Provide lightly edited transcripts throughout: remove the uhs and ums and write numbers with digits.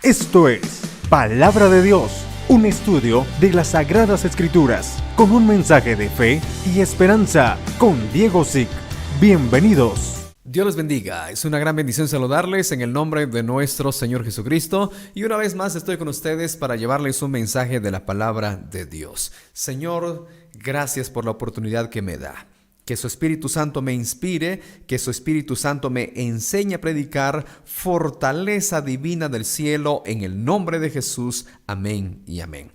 Esto es Palabra de Dios, un estudio de las Sagradas Escrituras, con un mensaje de fe y esperanza, con Diego Zick. Bienvenidos. Dios les bendiga, es una gran bendición saludarles en el nombre de nuestro Señor Jesucristo y una vez más estoy con ustedes para llevarles un mensaje de la palabra de Dios. Señor, gracias por la oportunidad que me da. Que su Espíritu Santo me inspire, que su Espíritu Santo me enseñe a predicar fortaleza divina del cielo en el nombre de Jesús. Amén y amén.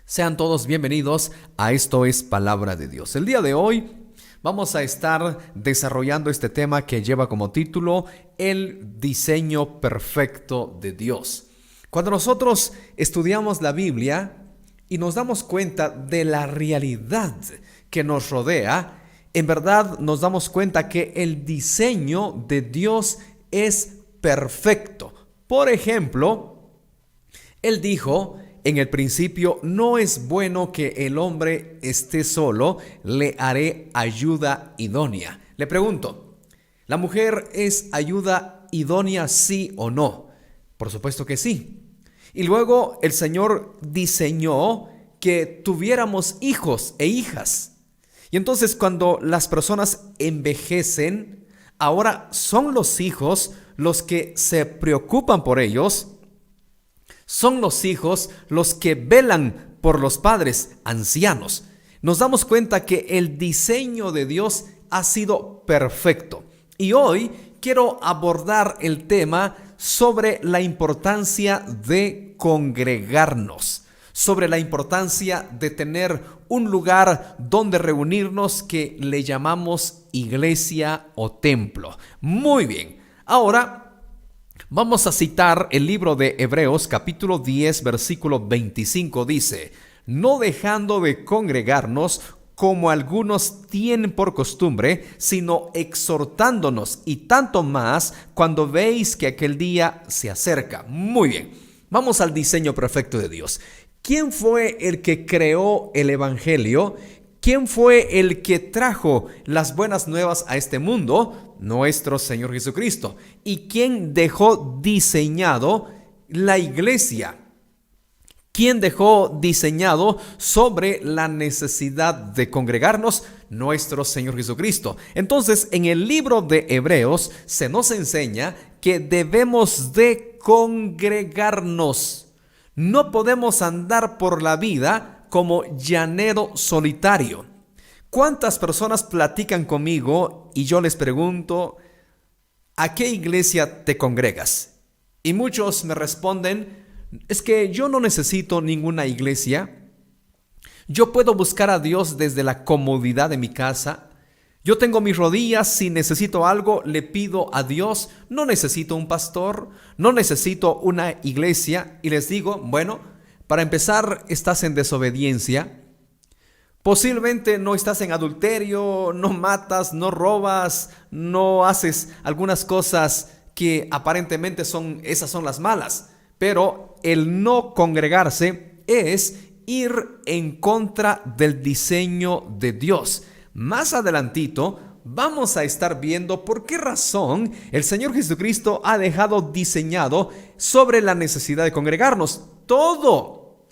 Sean todos bienvenidos a Esto es Palabra de Dios. El día de hoy vamos a estar desarrollando este tema que lleva como título El diseño perfecto de Dios. Cuando nosotros estudiamos la Biblia y nos damos cuenta de la realidad que nos rodea, en verdad nos damos cuenta que el diseño de Dios es perfecto. Por ejemplo, Él dijo: en el principio, no es bueno que el hombre esté solo, le haré ayuda idónea. Le pregunto, ¿la mujer es ayuda idónea, sí o no? Por supuesto que sí. Y luego el Señor diseñó que tuviéramos hijos e hijas. Y entonces cuando las personas envejecen, ahora son los hijos los que se preocupan por ellos. Son los hijos los que velan por los padres ancianos. Nos damos cuenta que el diseño de Dios ha sido perfecto. Y hoy quiero abordar el tema sobre la importancia de congregarnos, sobre la importancia de tener un lugar donde reunirnos que le llamamos iglesia o templo. Muy bien, ahora vamos a citar el libro de Hebreos, capítulo 10, versículo 25. Dice: no dejando de congregarnos como algunos tienen por costumbre, sino exhortándonos, y tanto más cuando veis que aquel día se acerca. Muy bien, vamos al diseño perfecto de Dios. ¿Quién fue el que creó el Evangelio? ¿Quién fue el que trajo las buenas nuevas a este mundo? Nuestro Señor Jesucristo. ¿Y quién dejó diseñado la iglesia? ¿Quién dejó diseñado sobre la necesidad de congregarnos? Nuestro Señor Jesucristo. Entonces, en el libro de Hebreos se nos enseña que debemos de congregarnos. No podemos andar por la vida como llanero solitario. ¿Cuántas personas platican conmigo y yo les pregunto: ¿a qué iglesia te congregas? Y muchos me responden: es que yo no necesito ninguna iglesia. Yo puedo buscar a Dios desde la comodidad de mi casa. Yo tengo mis rodillas, si necesito algo, le pido a Dios. No necesito un pastor, no necesito una iglesia. Y les digo, bueno, para empezar, estás en desobediencia. Posiblemente no estás en adulterio, no matas, no robas, no haces algunas cosas que aparentemente esas son las malas. Pero el no congregarse es ir en contra del diseño de Dios. Más adelantito vamos a estar viendo por qué razón el Señor Jesucristo ha dejado diseñado sobre la necesidad de congregarnos. Todo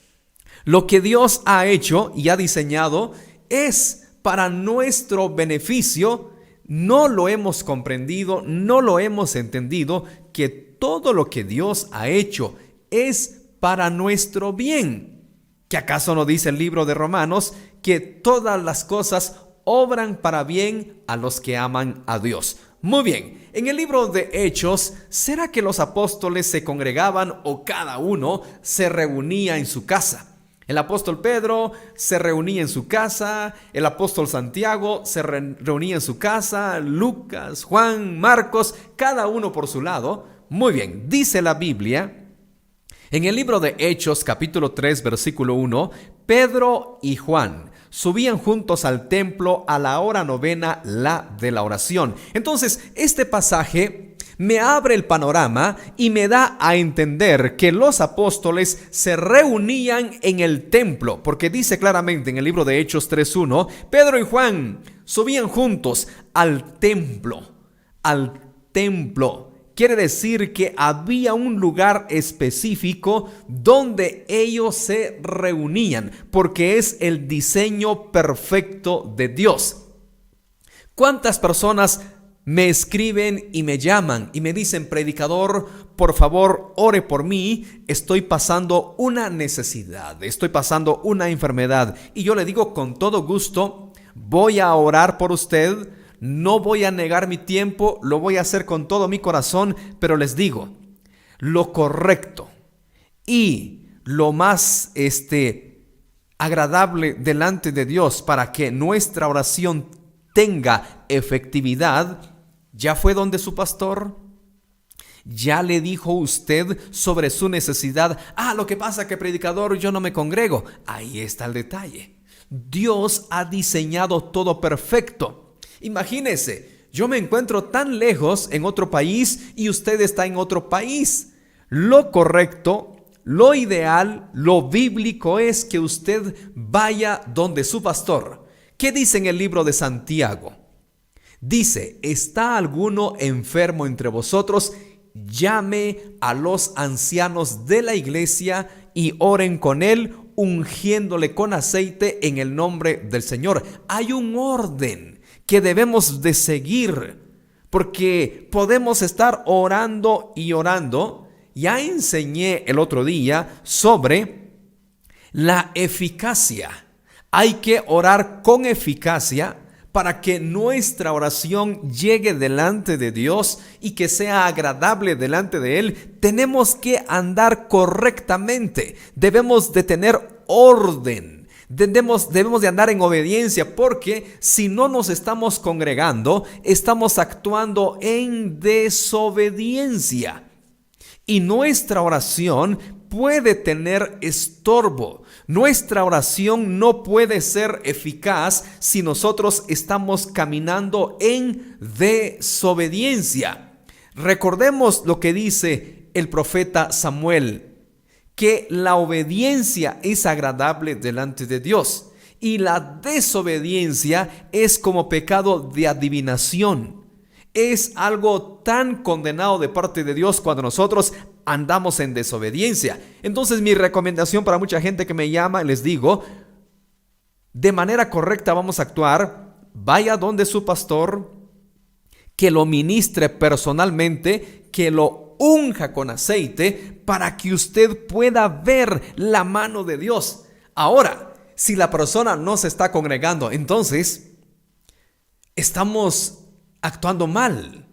lo que Dios ha hecho y ha diseñado es para nuestro beneficio. No lo hemos comprendido, no lo hemos entendido, que todo lo que Dios ha hecho es para nuestro bien. ¿Que acaso no dice el libro de Romanos que todas las cosas obran para bien a los que aman a Dios? Muy bien, en el libro de Hechos, ¿será que los apóstoles se congregaban o cada uno se reunía en su casa? El apóstol Pedro se reunía en su casa, el apóstol Santiago se reunía en su casa, Lucas, Juan, Marcos, cada uno por su lado. Muy bien, dice la Biblia en el libro de Hechos, capítulo 3, versículo 1, Pedro y Juan subían juntos al templo a la hora novena, la de la oración. Entonces, este pasaje me abre el panorama y me da a entender que los apóstoles se reunían en el templo, porque dice claramente en el libro de Hechos 3:1, Pedro y Juan subían juntos al templo, quiere decir que había un lugar específico donde ellos se reunían, porque es el diseño perfecto de Dios. ¿Cuántas personas me escriben y me llaman y me dicen: predicador, por favor, ore por mí, estoy pasando una necesidad, estoy pasando una enfermedad? Y yo le digo con todo gusto: voy a orar por usted, no voy a negar mi tiempo, lo voy a hacer con todo mi corazón, pero les digo, lo correcto y lo más agradable delante de Dios para que nuestra oración tenga efectividad, ¿ya fue donde su pastor? ¿Ya le dijo usted sobre su necesidad? Lo que pasa que, predicador, yo no me congrego. Ahí está el detalle. Dios ha diseñado todo perfecto. Imagínese, yo me encuentro tan lejos en otro país y usted está en otro país. Lo correcto, lo ideal, lo bíblico es que usted vaya donde su pastor. ¿Qué dice en el libro de Santiago? Dice: ¿está alguno enfermo entre vosotros? Llame a los ancianos de la iglesia y oren con él, ungiéndole con aceite en el nombre del Señor. Hay un orden que debemos de seguir, porque podemos estar orando y orando. Ya enseñé el otro día sobre la eficacia. Hay que orar con eficacia para que nuestra oración llegue delante de Dios y que sea agradable delante de Él. Tenemos que andar correctamente, debemos de tener orden, debemos de andar en obediencia, porque si no nos estamos congregando, estamos actuando en desobediencia y nuestra oración puede tener estorbo. Nuestra oración no puede ser eficaz si nosotros estamos caminando en desobediencia. Recordemos lo que dice el profeta Samuel, que la obediencia es agradable delante de Dios y la desobediencia es como pecado de adivinación. Es algo tan condenado de parte de Dios cuando nosotros andamos en desobediencia. Entonces, mi recomendación para mucha gente que me llama, les digo, de manera correcta vamos a actuar. Vaya donde su pastor, que lo ministre personalmente, que lo unja con aceite para que usted pueda ver la mano de Dios. Ahora, si la persona no se está congregando, entonces estamos actuando mal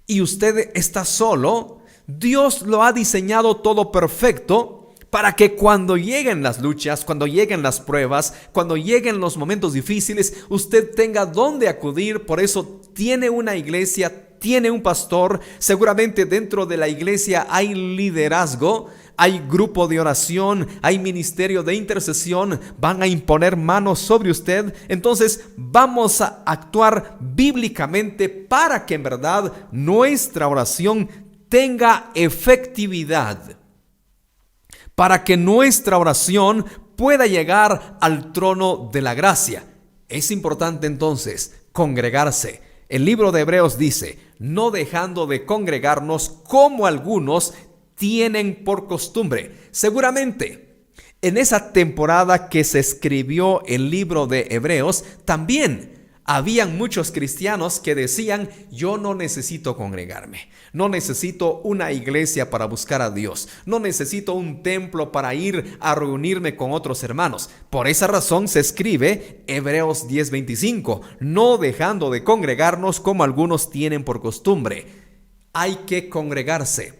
y usted está solo. Dios lo ha diseñado todo perfecto para que cuando lleguen las luchas, cuando lleguen las pruebas, cuando lleguen los momentos difíciles, usted tenga dónde acudir. Por eso tiene una iglesia, tiene un pastor. Seguramente dentro de la iglesia hay liderazgo, hay grupo de oración, hay ministerio de intercesión, van a imponer manos sobre usted. Entonces vamos a actuar bíblicamente para que en verdad nuestra oración tenga efectividad, para que nuestra oración pueda llegar al trono de la gracia. Es importante entonces congregarse. El libro de Hebreos dice: no dejando de congregarnos como algunos tienen por costumbre. Seguramente en esa temporada que se escribió el libro de Hebreos, también habían muchos cristianos que decían: yo no necesito congregarme, no necesito una iglesia para buscar a Dios, no necesito un templo para ir a reunirme con otros hermanos. Por esa razón se escribe Hebreos 10:25, no dejando de congregarnos como algunos tienen por costumbre. Hay que congregarse.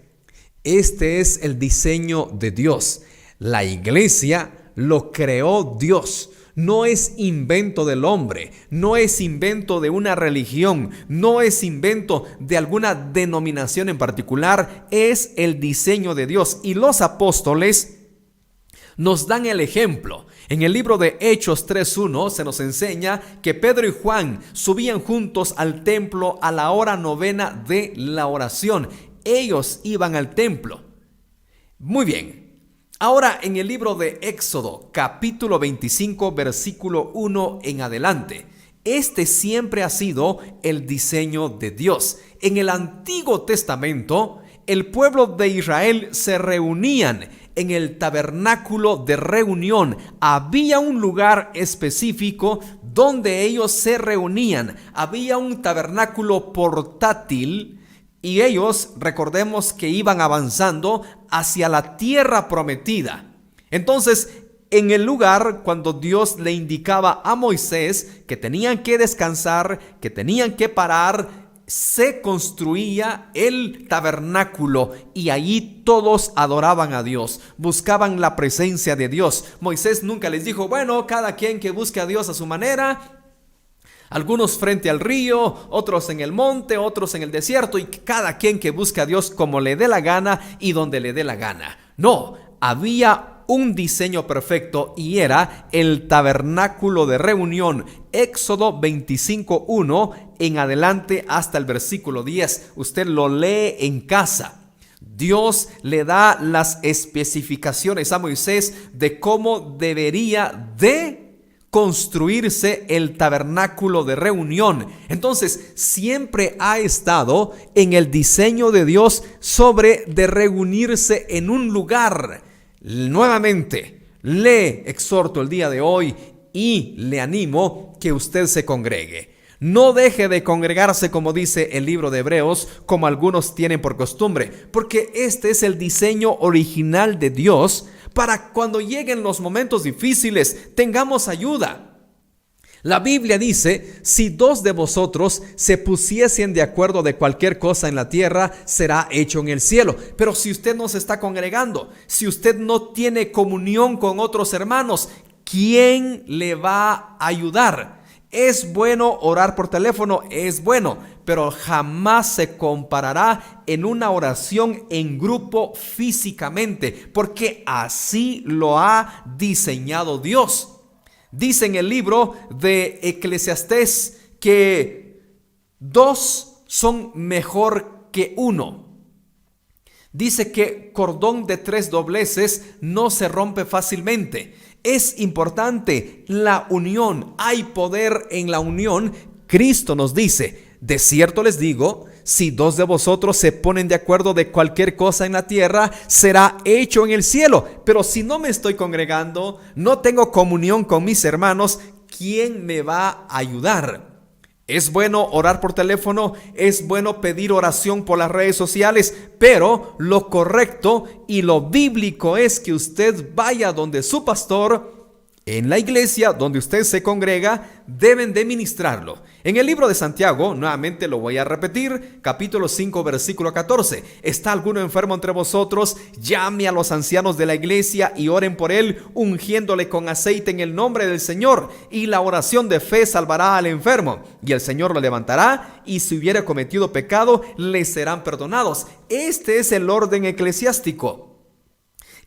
Este es el diseño de Dios. La iglesia lo creó Dios. No es invento del hombre, no es invento de una religión, no es invento de alguna denominación en particular, es el diseño de Dios. Y los apóstoles nos dan el ejemplo. En el libro de Hechos 3:1 se nos enseña que Pedro y Juan subían juntos al templo a la hora novena de la oración. Ellos iban al templo. Muy bien. Ahora en el libro de Éxodo, capítulo 25, versículo 1 en adelante, Este siempre ha sido el diseño de Dios. En el Antiguo Testamento, el pueblo de Israel se reunían en el tabernáculo de reunión. Había un lugar específico donde ellos se reunían. Había un tabernáculo portátil y ellos, recordemos que iban avanzando hacia la tierra prometida. Entonces, en el lugar, cuando Dios le indicaba a Moisés que tenían que descansar, que tenían que parar, se construía el tabernáculo y allí todos adoraban a Dios, buscaban la presencia de Dios. Moisés nunca les dijo, bueno, cada quien que busque a Dios a su manera, algunos frente al río, otros en el monte, otros en el desierto, y cada quien que busque a Dios como le dé la gana y donde le dé la gana. No, había un diseño perfecto y era el tabernáculo de reunión. Éxodo 25:1 en adelante hasta el versículo 10. Usted lo lee en casa. Dios le da las especificaciones a Moisés de cómo debería de construirse el tabernáculo de reunión. Entonces, siempre ha estado en el diseño de Dios sobre de reunirse en un lugar. Nuevamente, le exhorto el día de hoy y le animo que usted se congregue. No deje de congregarse, como dice el libro de Hebreos, como algunos tienen por costumbre, porque este es el diseño original de Dios para cuando lleguen los momentos difíciles tengamos ayuda. La Biblia dice, si 2 de vosotros se pusiesen de acuerdo de cualquier cosa en la tierra, será hecho en el cielo. Pero si usted no se está congregando, si usted no tiene comunión con otros hermanos, ¿quién le va a ayudar? Es bueno orar por teléfono, es bueno, pero jamás se comparará en una oración en grupo físicamente, porque así lo ha diseñado Dios. Dice en el libro de Eclesiastés que 2 son mejor que 1. Dice que cordón de 3 dobleces no se rompe fácilmente. Es importante la unión. Hay poder en la unión. Cristo nos dice, de cierto les digo, si 2 de vosotros se ponen de acuerdo de cualquier cosa en la tierra, será hecho en el cielo. Pero si no me estoy congregando, no tengo comunión con mis hermanos, ¿quién me va a ayudar? Es bueno orar por teléfono, es bueno pedir oración por las redes sociales, pero lo correcto y lo bíblico es que usted vaya donde su pastor. En la iglesia donde usted se congrega, deben de ministrarlo. En el libro de Santiago, nuevamente lo voy a repetir, capítulo 5, versículo 14. ¿Está alguno enfermo entre vosotros? Llame a los ancianos de la iglesia y oren por él, ungiéndole con aceite en el nombre del Señor. Y la oración de fe salvará al enfermo, y el Señor lo levantará, y si hubiera cometido pecado, le serán perdonados. Este es el orden eclesiástico.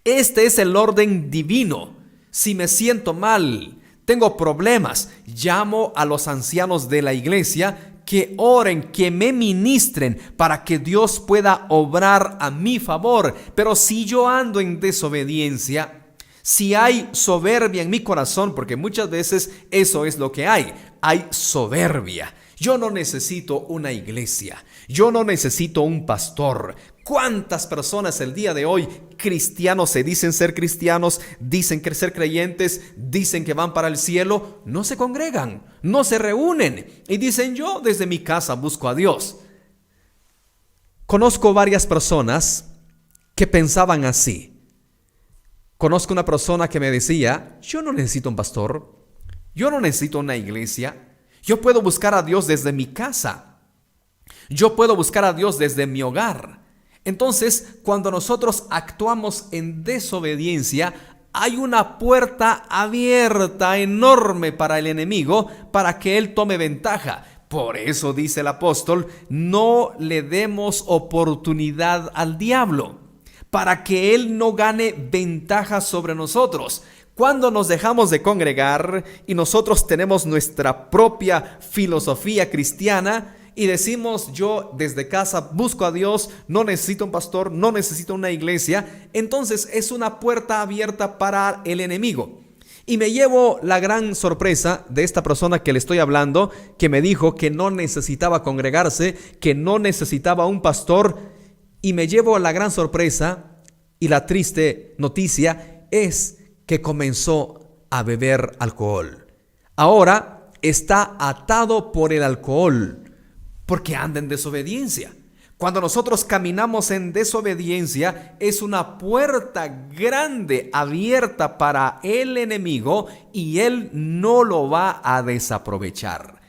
Este es el orden divino. Si me siento mal, tengo problemas, llamo a los ancianos de la iglesia que oren, que me ministren para que Dios pueda obrar a mi favor. Pero si yo ando en desobediencia, si hay soberbia en mi corazón, porque muchas veces eso es lo que hay soberbia. Yo no necesito una iglesia, yo no necesito un pastor. ¿Cuántas personas el día de hoy, cristianos, se dicen ser cristianos, dicen que ser creyentes, dicen que van para el cielo, no se congregan, no se reúnen y dicen yo desde mi casa busco a Dios? Conozco varias personas que pensaban así. Conozco una persona que me decía, yo no necesito un pastor, yo no necesito una iglesia, yo puedo buscar a Dios desde mi casa, yo puedo buscar a Dios desde mi hogar. Entonces, cuando nosotros actuamos en desobediencia, hay una puerta abierta enorme para el enemigo, para que él tome ventaja. Por eso dice el apóstol, no le demos oportunidad al diablo, para que él no gane ventaja sobre nosotros. Cuando nos dejamos de congregar y nosotros tenemos nuestra propia filosofía cristiana, y decimos yo desde casa busco a Dios, no necesito un pastor, no necesito una iglesia, entonces es una puerta abierta para el enemigo. Y me llevo la gran sorpresa de esta persona que le estoy hablando, que me dijo que no necesitaba congregarse, que no necesitaba un pastor. Y me llevo la gran sorpresa y la triste noticia es que comenzó a beber alcohol. Ahora está atado por el alcohol porque anda en desobediencia. Cuando nosotros caminamos en desobediencia, es una puerta grande abierta para el enemigo y él no lo va a desaprovechar.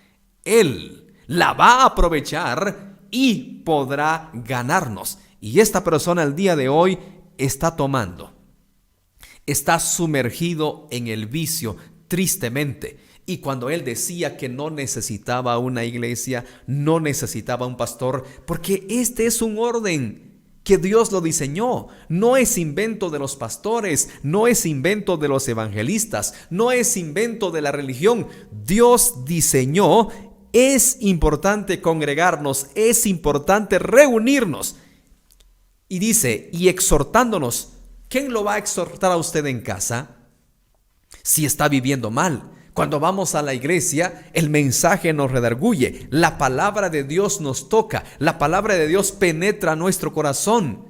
Él la va a aprovechar y podrá ganarnos. Y esta persona el día de hoy está tomando, está sumergido en el vicio tristemente. Y cuando él decía que no necesitaba una iglesia, no necesitaba un pastor, porque este es un orden que Dios lo diseñó. No es invento de los pastores, no es invento de los evangelistas, no es invento de la religión. Dios diseñó. Es importante congregarnos, es importante reunirnos. Y dice, y exhortándonos. ¿Quién lo va a exhortar a usted en casa si está viviendo mal? Cuando vamos a la iglesia, el mensaje nos redarguye, la palabra de Dios nos toca, la palabra de Dios penetra nuestro corazón.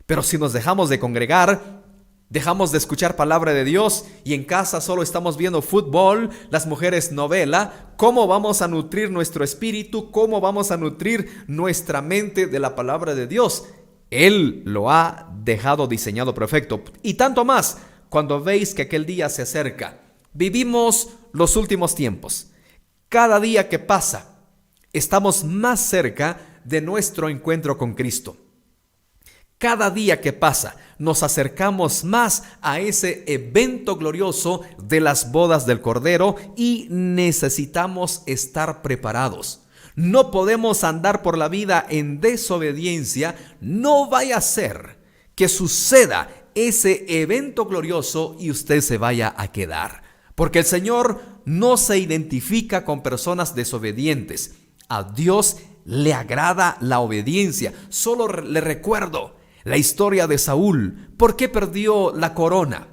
Pero si nos dejamos de congregar, dejamos de escuchar palabra de Dios y en casa solo estamos viendo fútbol, las mujeres novela, ¿cómo vamos a nutrir nuestro espíritu? ¿Cómo vamos a nutrir nuestra mente de la palabra de Dios? Él lo ha dejado diseñado perfecto. Y tanto más, cuando veis que aquel día se acerca. Vivimos los últimos tiempos. Cada día que pasa, estamos más cerca de nuestro encuentro con Cristo. Cada día que pasa, nos acercamos más a ese evento glorioso de las bodas del Cordero y necesitamos estar preparados. No podemos andar por la vida en desobediencia. No vaya a ser que suceda ese evento glorioso y usted se vaya a quedar. Porque el Señor no se identifica con personas desobedientes. A Dios le agrada la obediencia. Solo le recuerdo la historia de Saúl. ¿Por qué perdió la corona?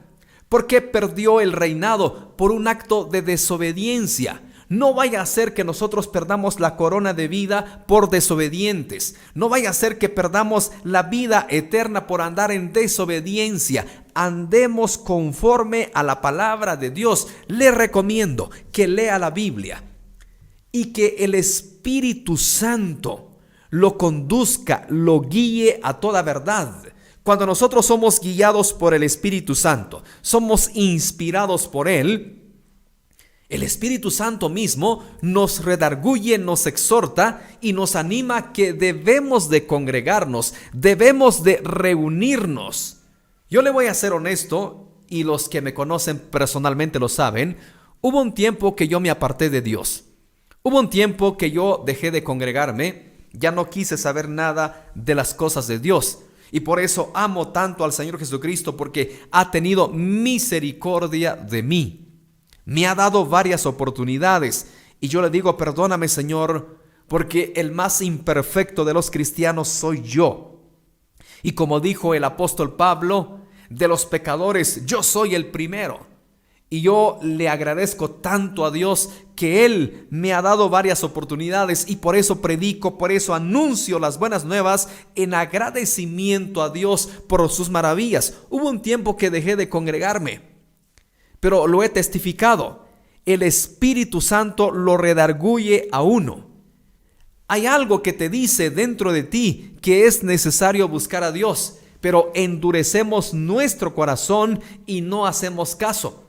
¿Por qué perdió el reinado? Por un acto de desobediencia. No vaya a ser que nosotros perdamos la corona de vida por desobedientes. No vaya a ser que perdamos la vida eterna por andar en desobediencia. Andemos conforme a la palabra de Dios. Le recomiendo que lea la Biblia y que el Espíritu Santo lo conduzca, lo guíe a toda verdad. Cuando nosotros somos guiados por el Espíritu Santo, somos inspirados por Él, el Espíritu Santo mismo nos redarguye, nos exhorta y nos anima que debemos de congregarnos, debemos de reunirnos. Yo le voy a ser honesto, y los que me conocen personalmente lo saben, hubo un tiempo que yo me aparté de Dios. Hubo un tiempo que yo dejé de congregarme, ya no quise saber nada de las cosas de Dios. Y por eso amo tanto al Señor Jesucristo, porque ha tenido misericordia de mí. Me ha dado varias oportunidades y yo le digo, perdóname, Señor, porque el más imperfecto de los cristianos soy yo. Y como dijo el apóstol Pablo, de los pecadores yo soy el primero. Y yo le agradezco tanto a Dios que Él me ha dado varias oportunidades y por eso predico, por eso anuncio las buenas nuevas en agradecimiento a Dios por sus maravillas. Hubo un tiempo que dejé de congregarme, pero lo he testificado. El Espíritu Santo lo redarguye a uno. Hay algo que te dice dentro de ti que es necesario buscar a Dios, pero endurecemos nuestro corazón y no hacemos caso.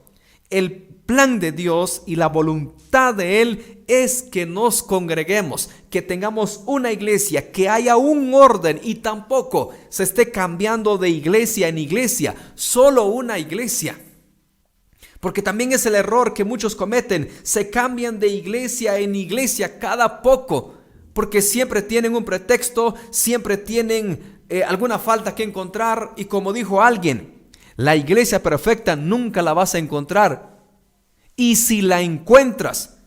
El plan de Dios y la voluntad de Él es que nos congreguemos, que tengamos una iglesia, que haya un orden y tampoco se esté cambiando de iglesia en iglesia, solo una iglesia. Porque también es el error que muchos cometen, se cambian de iglesia en iglesia cada poco, porque siempre tienen un pretexto, siempre tienen alguna falta que encontrar. Y como dijo alguien, la iglesia perfecta nunca la vas a encontrar. Y si la encuentras,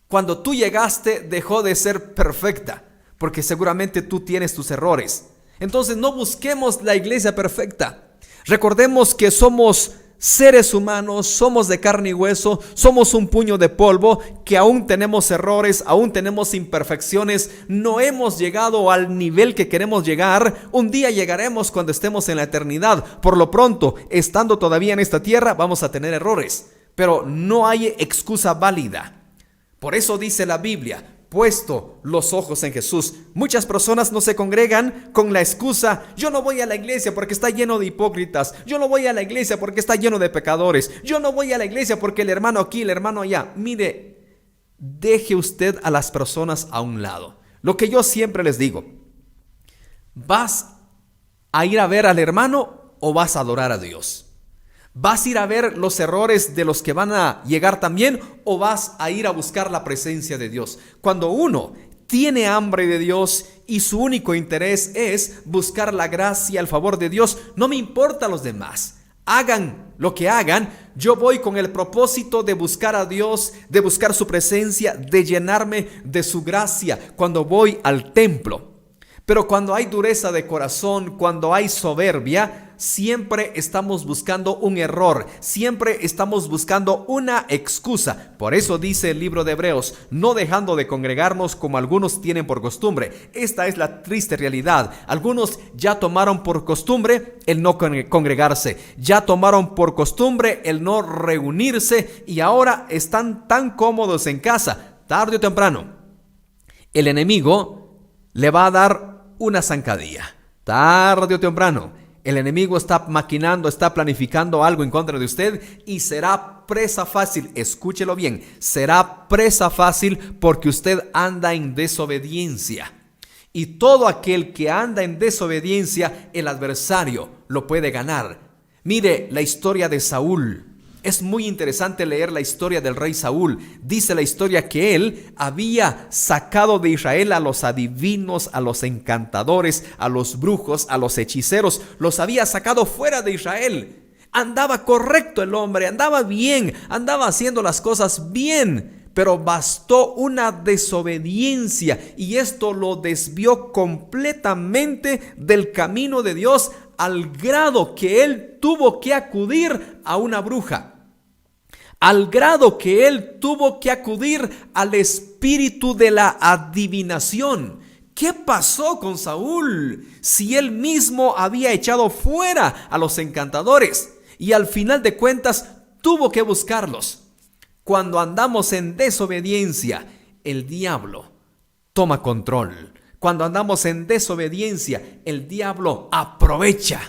cuando tú llegaste dejó de ser perfecta, porque seguramente tú tienes tus errores. Entonces no busquemos la iglesia perfecta. Recordemos que somos seres humanos, somos de carne y hueso, somos un puño de polvo, que aún tenemos errores, aún tenemos imperfecciones, no hemos llegado al nivel que queremos llegar. Un día llegaremos cuando estemos en la eternidad. Por lo pronto, estando todavía en esta tierra, vamos a tener errores, pero no hay excusa válida. Por eso dice la Biblia: puesto los ojos en Jesús. Muchas personas no se congregan con la excusa: yo no voy a la iglesia porque está lleno de hipócritas, yo no voy a la iglesia porque está lleno de pecadores, yo no voy a la iglesia porque el hermano aquí, el hermano allá. Mire, deje usted a las personas a un lado. Lo que yo siempre les digo: ¿vas a ir a ver al hermano o vas a adorar a Dios? ¿Vas a ir a ver los errores de los que van a llegar también o vas a ir a buscar la presencia de Dios? Cuando uno tiene hambre de Dios y su único interés es buscar la gracia, el favor de Dios, no me importa los demás. Hagan lo que hagan, yo voy con el propósito de buscar a Dios, de buscar su presencia, de llenarme de su gracia cuando voy al templo. Pero cuando hay dureza de corazón, cuando hay soberbia, siempre estamos buscando un error, siempre estamos buscando una excusa. Por eso dice el libro de Hebreos: no dejando de congregarnos como algunos tienen por costumbre. Esta es la triste realidad. Algunos ya tomaron por costumbre el no congregarse, ya tomaron por costumbre el no reunirse y ahora están tan cómodos en casa. Tarde o temprano, el enemigo le va a dar una zancadilla. Tarde o temprano, el enemigo está maquinando, está planificando algo en contra de usted y será presa fácil. Escúchelo bien, será presa fácil porque usted anda en desobediencia. Y todo aquel que anda en desobediencia, el adversario lo puede ganar. Mire la historia de Saúl. Es muy interesante leer la historia del rey Saúl. Dice la historia que él había sacado de Israel a los adivinos, a los encantadores, a los brujos, a los hechiceros. Los había sacado fuera de Israel. Andaba correcto el hombre, andaba bien, andaba haciendo las cosas bien. Pero bastó una desobediencia y esto lo desvió completamente del camino de Dios, al grado que él tuvo que acudir a una bruja, al grado que él tuvo que acudir al espíritu de la adivinación. ¿Qué pasó con Saúl si él mismo había echado fuera a los encantadores y al final de cuentas tuvo que buscarlos? Cuando andamos en desobediencia, el diablo toma control. Cuando andamos en desobediencia, el diablo aprovecha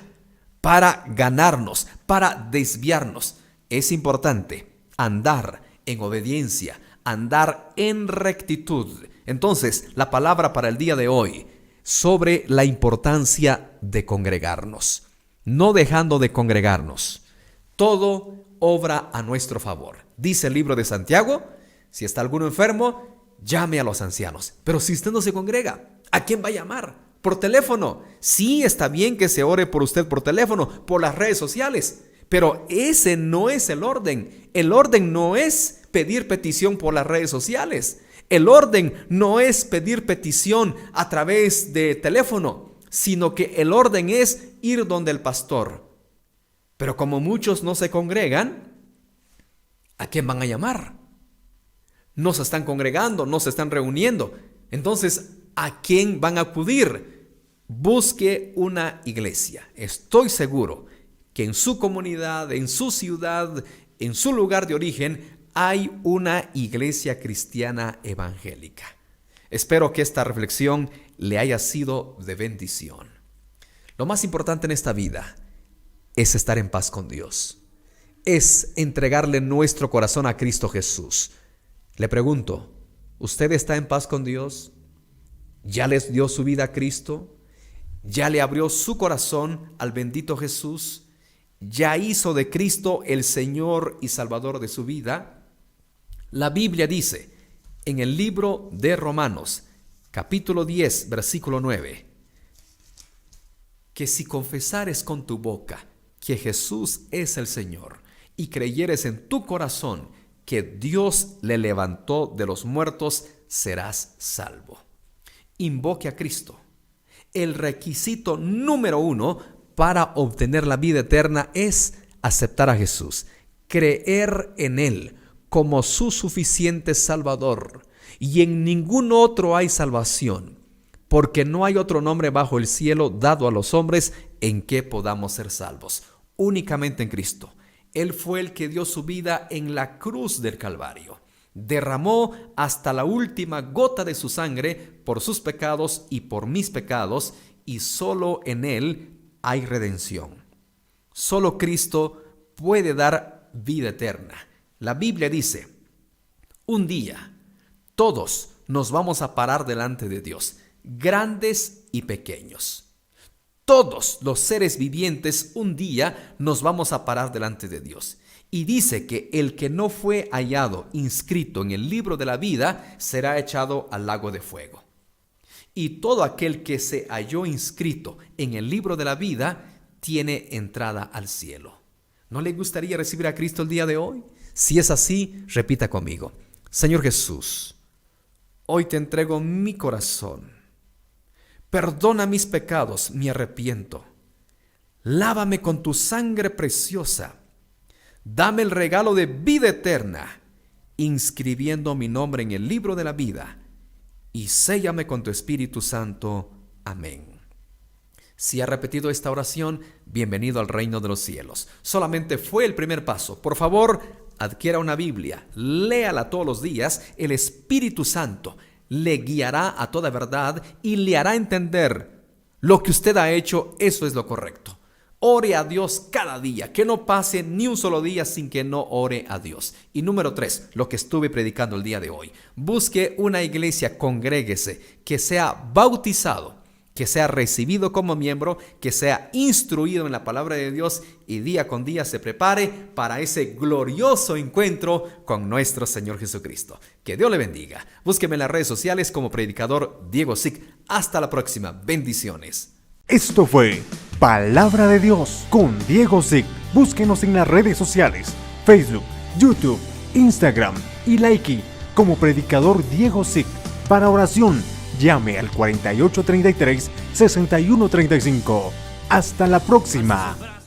para ganarnos, para desviarnos. Es importante andar en obediencia, andar en rectitud. Entonces, la palabra para el día de hoy sobre la importancia de congregarnos, no dejando de congregarnos. Todo obra a nuestro favor. Dice el libro de Santiago: si está alguno enfermo, llame a los ancianos. Pero si usted no se congrega, ¿a quién va a llamar? ¿Por teléfono? Sí, está bien que se ore por usted por teléfono, por las redes sociales, pero ese no es el orden. El orden no es pedir petición por las redes sociales. El orden no es pedir petición a través de teléfono, sino que el orden es ir donde el pastor. Pero como muchos no se congregan, ¿a quién van a llamar? No se están congregando, no se están reuniendo. Entonces, ¿a quién van a acudir? Busque una iglesia. Estoy seguro que en su comunidad, en su ciudad, en su lugar de origen, hay una iglesia cristiana evangélica. Espero que esta reflexión le haya sido de bendición. Lo más importante en esta vida es estar en paz con Dios. Es entregarle nuestro corazón a Cristo Jesús. Le pregunto, ¿usted está en paz con Dios? ¿Ya les dio su vida a Cristo? ¿Ya le abrió su corazón al bendito Jesús? ¿Ya hizo de Cristo el Señor y Salvador de su vida? La Biblia dice en el libro de Romanos, capítulo 10, versículo 9, que si confesares con tu boca que Jesús es el Señor y creyeres en tu corazón que Dios le levantó de los muertos, serás salvo. Invoque a Cristo. El requisito número 1 para obtener la vida eterna es aceptar a Jesús, creer en Él como su suficiente Salvador, y en ningún otro hay salvación, porque no hay otro nombre bajo el cielo dado a los hombres en que podamos ser salvos. Únicamente en Cristo. Él fue el que dio su vida en la cruz del Calvario. Derramó hasta la última gota de su sangre por sus pecados y por mis pecados, y solo en Él hay redención. Solo Cristo puede dar vida eterna. La Biblia dice, un día todos nos vamos a parar delante de Dios, grandes y pequeños. Todos los seres vivientes un día nos vamos a parar delante de Dios. Y dice que el que no fue hallado inscrito en el libro de la vida será echado al lago de fuego. Y todo aquel que se halló inscrito en el libro de la vida tiene entrada al cielo. ¿No le gustaría recibir a Cristo el día de hoy? Si es así, repita conmigo. Señor Jesús, hoy te entrego mi corazón. Perdona mis pecados, me arrepiento. Lávame con tu sangre preciosa. Dame el regalo de vida eterna, inscribiendo mi nombre en el libro de la vida, y séllame con tu Espíritu Santo. Amén. Si ha repetido esta oración, bienvenido al reino de los cielos. Solamente fue el primer paso. Por favor, adquiera una Biblia, léala todos los días. El Espíritu Santo le guiará a toda verdad y le hará entender lo que usted ha hecho, eso es lo correcto. Ore a Dios cada día, que no pase ni un solo día sin que no ore a Dios. Y número 3, lo que estuve predicando el día de hoy. Busque una iglesia, congréguese, que sea bautizado, que sea recibido como miembro, que sea instruido en la palabra de Dios y día con día se prepare para ese glorioso encuentro con nuestro Señor Jesucristo. Que Dios le bendiga. Búsqueme en las redes sociales como predicador Diego Zic. Hasta la próxima. Bendiciones. Esto fue Palabra de Dios con Diego Zic. Búsquenos en las redes sociales, Facebook, YouTube, Instagram y Likee como predicador Diego Zic. Para oración, llame al 4833-6135. Hasta la próxima.